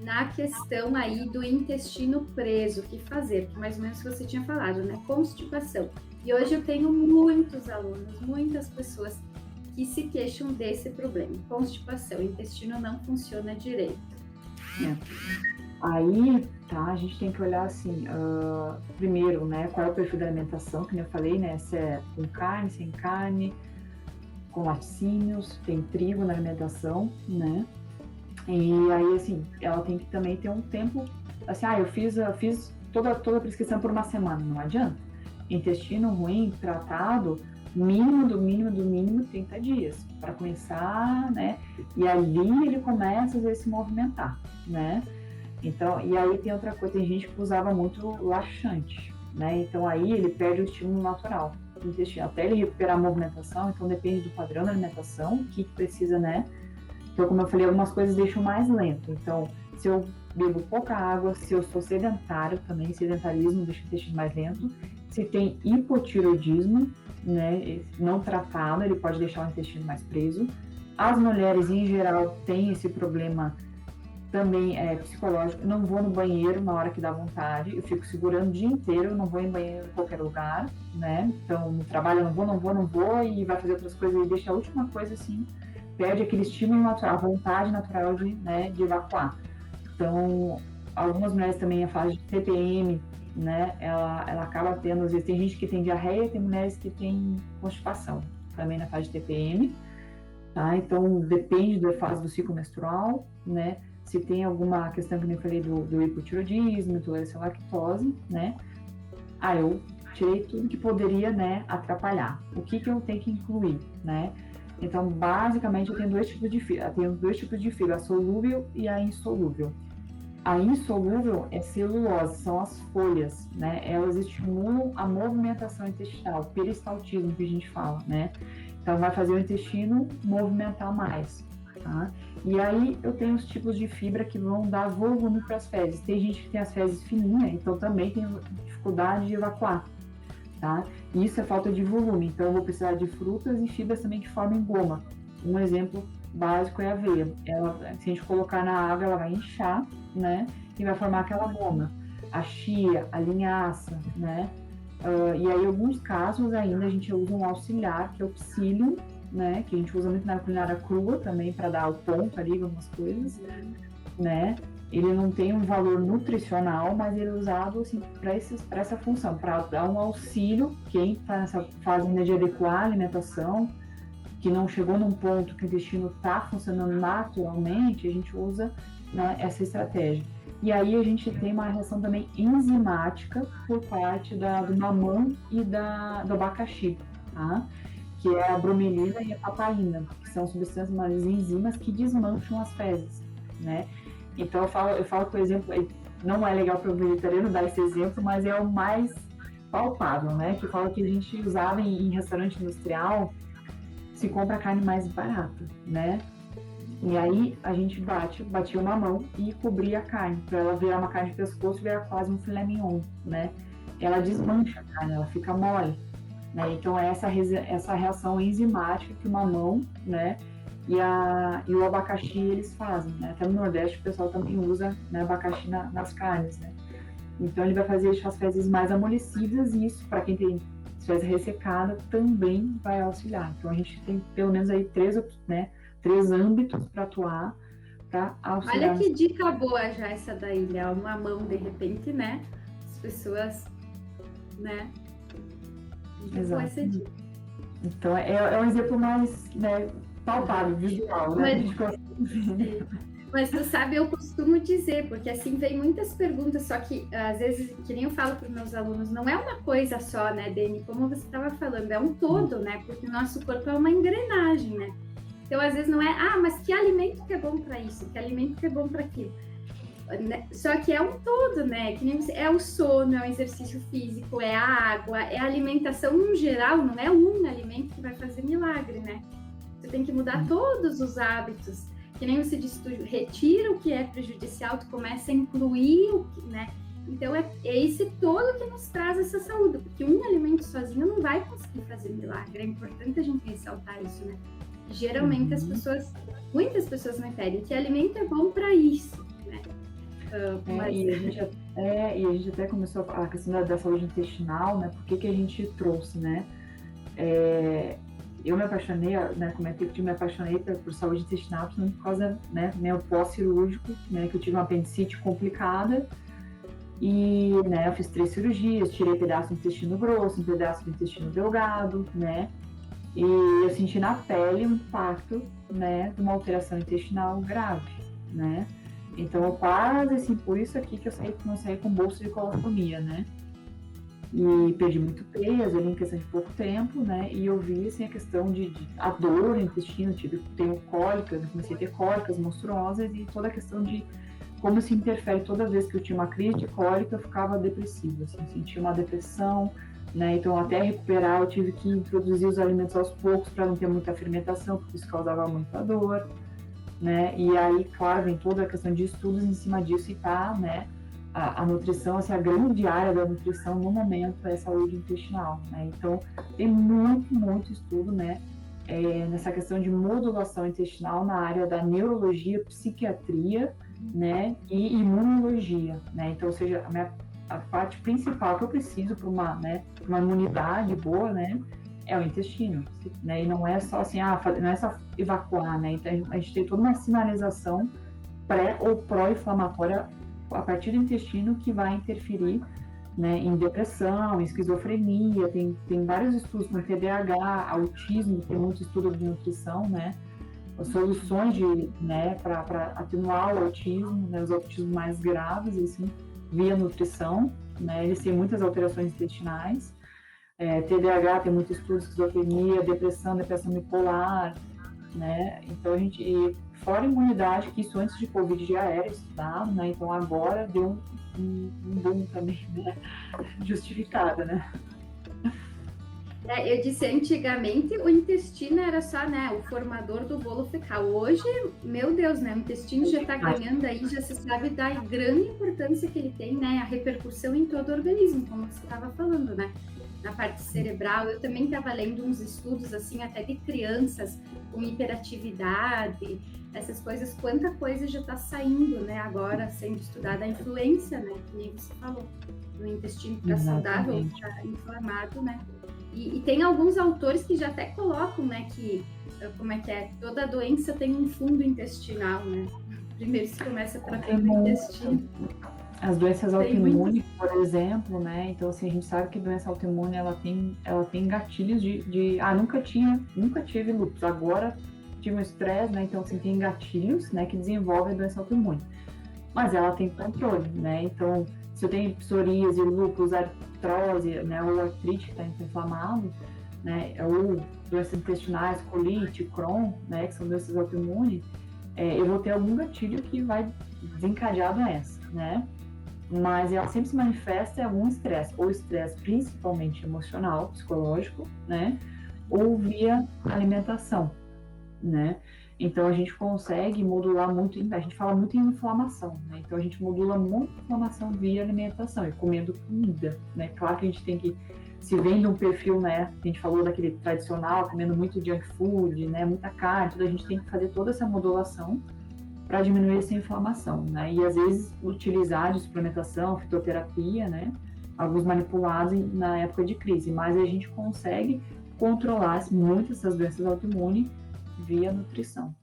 na questão aí do intestino preso, o que fazer, que mais ou menos você tinha falado, né? Constipação. E hoje eu tenho muitos alunos, muitas pessoas que se queixam desse problema, constipação, o intestino não funciona direito. Aí, tá, a gente tem que olhar assim, primeiro, né, qual é o perfil da alimentação, que eu falei, né, se é com carne, sem carne, com laticínios, tem trigo na alimentação, né, e aí, assim, ela tem que também ter um tempo, assim, eu fiz toda a prescrição por uma semana, não adianta. Intestino ruim, tratado, mínimo do mínimo 30 dias, para começar, né, e ali ele começa, às vezes, a se movimentar, né. Então, e aí tem outra coisa, tem gente que usava muito laxante, né, então aí ele perde o estímulo natural do intestino, até ele recuperar a movimentação, então depende do padrão da alimentação, o que precisa, né. Então, como eu falei, algumas coisas deixam mais lento. Então, se eu bebo pouca água, se eu sou sedentário também, sedentarismo deixa o intestino mais lento. Se tem hipotireoidismo, né, não tratado, ele pode deixar o intestino mais preso. As mulheres, em geral, têm esse problema também psicológico. Eu não vou no banheiro na hora que dá vontade, eu fico segurando o dia inteiro, eu não vou em banheiro em qualquer lugar, né? Então, no trabalho eu não vou, e vai fazer outras coisas e deixa a última coisa assim, perde aquele estímulo natural, a vontade natural de, né, de evacuar. Então, algumas mulheres também, a fase de TPM, né, ela acaba tendo, às vezes tem gente que tem diarreia, tem mulheres que tem constipação, também na fase de TPM, tá? Então, depende da fase do ciclo menstrual, né, se tem alguma questão que eu falei do hipotireoidismo, intolerância à lactose, né, eu tirei tudo que poderia, né, atrapalhar. O que eu tenho que incluir, né? Então, basicamente, eu tenho dois tipos de fibra, a solúvel e a insolúvel. A insolúvel é celulose, são as folhas, né? Elas estimulam a movimentação intestinal, peristaltismo que a gente fala, né? Então, vai fazer o intestino movimentar mais, tá? E aí, eu tenho os tipos de fibra que vão dar volume para as fezes. Tem gente que tem as fezes fininhas, então também tem dificuldade de evacuar, tá? Isso é falta de volume, então eu vou precisar de frutas e fibras também que formem goma. Um exemplo básico é a aveia. Se a gente colocar na água, ela vai inchar, né? E vai formar aquela goma. A chia, a linhaça, né? E aí, em alguns casos, ainda a gente usa um auxiliar, que é o psyllium, né? Que a gente usa muito na culinária crua também, para dar o ponto ali, algumas coisas, né? Ele não tem um valor nutricional, mas ele é usado assim, para essa função, para dar um auxílio quem está nessa fase de adequar a alimentação, que não chegou num ponto que o intestino está funcionando naturalmente, a gente usa, né, essa estratégia. E aí a gente tem uma reação também enzimática por parte do mamão e do abacaxi, tá? Que é a bromelina e a papaina, que são substâncias, umas enzimas que desmancham as fezes, né? Então eu falo que o exemplo não é legal para o vegetariano dar esse exemplo, mas é o mais palpável, né? Que fala que a gente usava em restaurante industrial, se compra carne mais barata, né? E aí a gente batia o mamão e cobria a carne, para ela virar uma carne de pescoço e virar quase um filé mignon, né? Ela desmancha a carne, ela fica mole, né? Então é essa reação enzimática que o mamão, né? E o abacaxi eles fazem, né? Até no Nordeste o pessoal também usa, né, abacaxi nas carnes, né? Então ele vai fazer as fezes mais amolecidas, e isso, para quem tem fezes ressecada, também vai auxiliar. Então a gente tem pelo menos aí três âmbitos para atuar, para auxiliar. Olha que dica boa já essa daí, né? O mamão, de repente, né? As pessoas, né? Exato. Essa dica. Então é um exemplo mais, né, palpável, visual, né? Mas tu sabe, eu costumo dizer, porque assim vem muitas perguntas, só que às vezes, que nem eu falo para os meus alunos, não é uma coisa só, né, Dani? Como você estava falando, é um todo, né? Porque o nosso corpo é uma engrenagem, né? Então, às vezes não é, mas que alimento que é bom para isso, que alimento que é bom para aquilo. Só que é um todo, né? Que nem é o sono, é o exercício físico, é a água, é a alimentação no geral, não é um alimento que vai fazer milagre, né? Você tem que mudar todos os hábitos. Que nem você disse, tu retira o que é prejudicial, tu começa a incluir o que, né? Então é esse todo que nos traz essa saúde, porque um alimento sozinho não vai conseguir fazer milagre. É importante a gente ressaltar isso, né? Geralmente muitas pessoas não entendem que alimento é bom para isso, né? Mas e a gente até começou a questão da saúde intestinal, né? Por que a gente trouxe, né? Eu me apaixonei, né, comentei que eu me apaixonei por saúde intestinal, principalmente por causa, né, meu pós-cirúrgico, né, que eu tive uma apendicite complicada e, né, eu fiz 3 cirurgias, tirei pedaço do intestino grosso, um pedaço do intestino delgado, né, e eu senti na pele o impacto, né, de uma alteração intestinal grave, né. Então, eu quase, assim, por isso aqui que eu saí com bolsa de colostomia, né. E perdi muito peso em questão de pouco tempo, né? E eu vi assim, a questão de a dor no intestino, tenho cólicas, eu comecei a ter cólicas monstruosas e toda a questão de como se interfere toda vez que eu tinha uma crise de cólica, eu ficava depressiva, assim, sentia uma depressão, né? Então, até recuperar, eu tive que introduzir os alimentos aos poucos para não ter muita fermentação, porque isso causava muita dor, né? E aí, claro, vem toda a questão de estudos em cima disso e tá, né? A nutrição, assim, a grande área da nutrição no momento é a saúde intestinal, né? Então, tem muito estudo, né, nessa questão de modulação intestinal na área da neurologia, psiquiatria, né, e imunologia, né? Então, ou seja, a parte principal que eu preciso para uma imunidade boa, né, é o intestino, né? E não é só assim, não é só evacuar, né? Então, a gente tem toda uma sinalização pré ou pró-inflamatória a partir do intestino que vai interferir, né, em depressão, em esquizofrenia, tem vários estudos com TDAH, autismo, tem muito estudo de nutrição, né, as soluções né, para atenuar o autismo, né, os autismos mais graves, assim, via nutrição, né, eles têm muitas alterações intestinais, TDAH tem muito estudo, esquizofrenia, depressão bipolar, né, então a gente... Fora a imunidade, que isso antes de Covid já era estudado, né? Então agora deu um boom também, né? Justificado, né? Eu disse, antigamente o intestino era só, né, o formador do bolo fecal. Hoje, meu Deus, né, o intestino já está ganhando aí, já se sabe da grande importância que ele tem, né, a repercussão em todo o organismo, como você estava falando, né? Na parte cerebral, eu também estava lendo uns estudos, assim, até de crianças com hiperatividade, essas coisas, quanta coisa já está saindo, né, agora sendo estudada a influência, né, que nem você falou, no intestino está saudável ou está inflamado, né, e tem alguns autores que já até colocam, né, que, como é que é, toda doença tem um fundo intestinal, né, primeiro se começa tratando o intestino. As doenças autoimunes, por exemplo, né? Então, assim, a gente sabe que doença autoimune, ela tem gatilhos nunca tive lúpus, agora tive um estresse, né? Então, assim, tem gatilhos, né, que desenvolvem a doença autoimune. Mas ela tem controle, né? Então, se eu tenho psoríase, lúpus, artrose, né, ou artrite que está inflamado, né, ou doenças intestinais, colite, Crohn, né, que são doenças autoimunes, eu vou ter algum gatilho que vai desencadear a doença, né? Mas ela sempre se manifesta em algum estresse, ou estresse principalmente emocional, psicológico, né, ou via alimentação, né. Então a gente consegue modular muito, a gente fala muito em inflamação, né, então a gente modula muito a inflamação via alimentação e comendo comida, né. Claro que a gente tem que, se vem de um perfil, né, a gente falou daquele tradicional, comendo muito junk food, né, muita carne, a gente tem que fazer toda essa modulação para diminuir essa inflamação, né? E às vezes utilizar de suplementação, fitoterapia, né? Alguns manipulados na época de crise, mas a gente consegue controlar muito essas doenças autoimunes via nutrição.